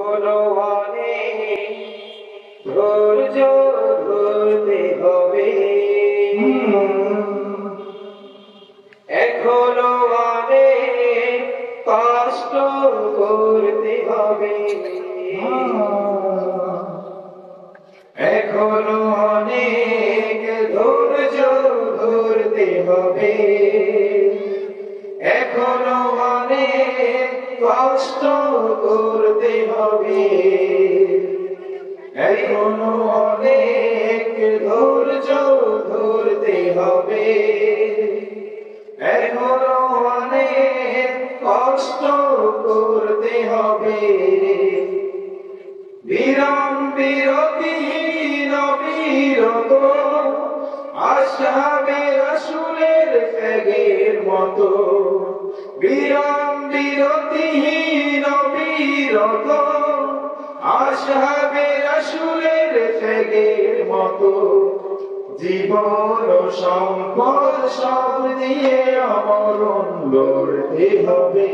এখনো অনেক ধৈর্য ধরতে হবে, এখনো অনেক কষ্ট করতে হবে, এখনো অনেক ধৈর্য ধরতে হবে, এখনো অনেক কষ্ট করতে হবে, এখনো অনেক ধৈর্য ধরতে হবে, এখনো অনেক কষ্ট করতে হবে। বিরাম বিরতিহীন অবিরত আসহাবে রাসূলের ত্যাগের মতো, বিরাম বিরতিহীন অবিরত আসহাবে রাসূলের ত্যাগের মতো, জীবন ও সম্পদ সব দিয়ে আমরণ লড়তে হবে,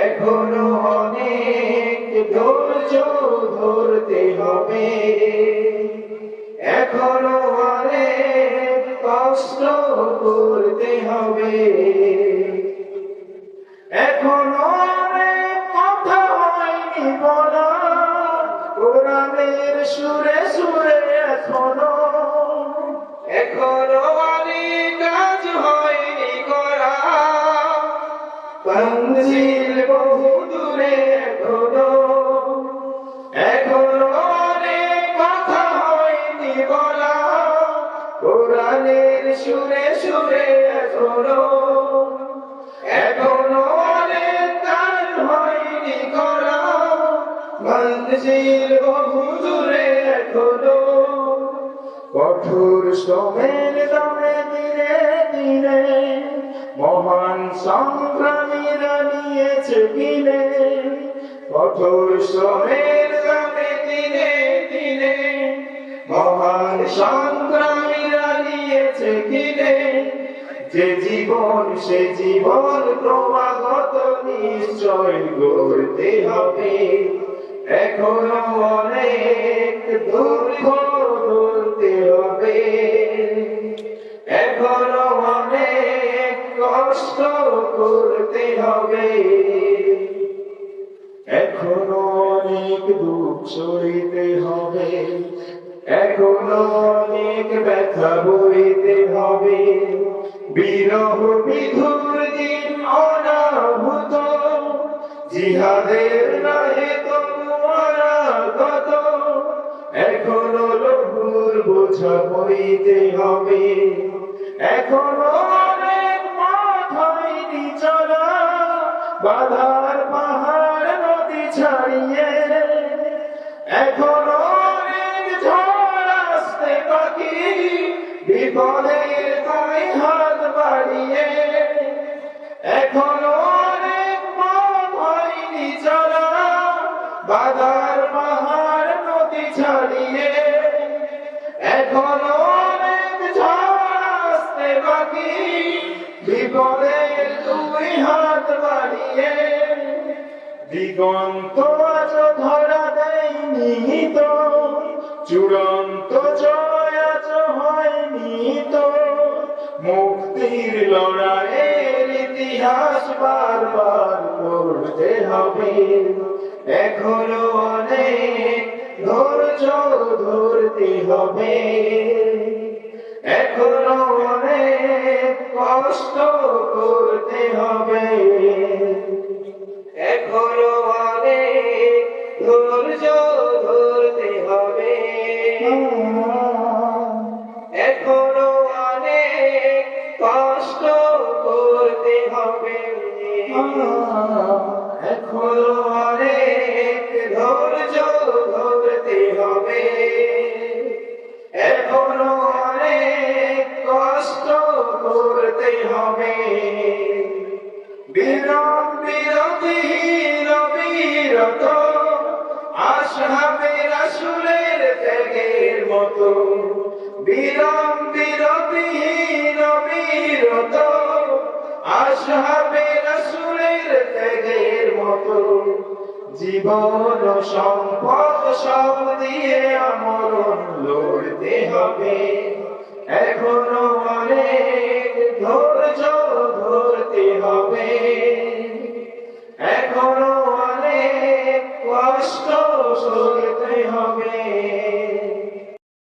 এখনো অনেক ধৈর্য ধরতে হবে, এখনো অনেক কষ্ট করতে হবে, এখনো অনেক কথা হয়নি বলা কোরআনের সুরে সুরে, এখনো অনেক কাজ হয়নি করা মঞ্জিল বহু দূরে, এখনো অনেক কথা হয়নি বলা কোরআনের সুরে সুরে, এখনো অনেক কাজ হয়নি করা মঞ্জিল বহু দূরে, এখনো কঠোর শ্রমের দামে দিনে দিনে মহান সংগ্রামীরা নিয়েছে কিনে, কঠোর শ্রমের দামে দিনে দিনে মহান সংগ্রামীরা নিয়েছে কিনে, যে জীবন সে জীবন ক্রমাগত নিশ্চয় গড়তে হবে, এখনো অনেক দুঃখ ধরতে হবে, এখনো অনেক কষ্ট করতে হবে, এখনো অনেক দুঃখ সইতে হবে, এখনো অনেক ব্যথা বইতে হবে, বিরহ বিধুর দিন অনাহুত জিহাদের নাহে তবু এখনো লঘুর বোঝা বইতে হবে, এখনো অনেক পথ হয়নি চলা বাধার পাহাড় নদী ছাড়িয়ে, এখনো অনেক ঝড় আসতে বাকি বিপদের গায়ে হাত বাড়িয়ে, এখনো অনেক পথ হয়নি চলা বাধার পাহাড় নদী ছাড়িয়ে, এখনো অনেক ঝড় আসতে বাকি বিপদের দুই হাত বাড়িয়ে, দিগন্ত আজ ধরা দেয়নি তো চূড়ান্ত জয় আজ হয়নি তো, মুক্তির লড়াইয়ের ইতিহাস বারবার পড়তে হবে, এখনো অনেক ধৈর্য ধরতে হবে, এখনো অনেক কষ্ট করতে হবে, এখনো অনেক ধৈর্য ধরতে হবে, এখনো অনেক কষ্ট করতে হবে, এখনো অনেক ধৈর্য ধরতে হবে, এখনো অনেক কষ্ট করতে হবে, বিরাম বিরতিহীন অবিরত আসহাবে রাসূলের ত্যাগের মতো, বিরাম বিরতিহীন অবিরত আসহাবে রাসূলের ত্যাগের মতো, জীবন ও সম্পদ সব দিয়ে আমরণ লড়তে হবে, এখনো অনেক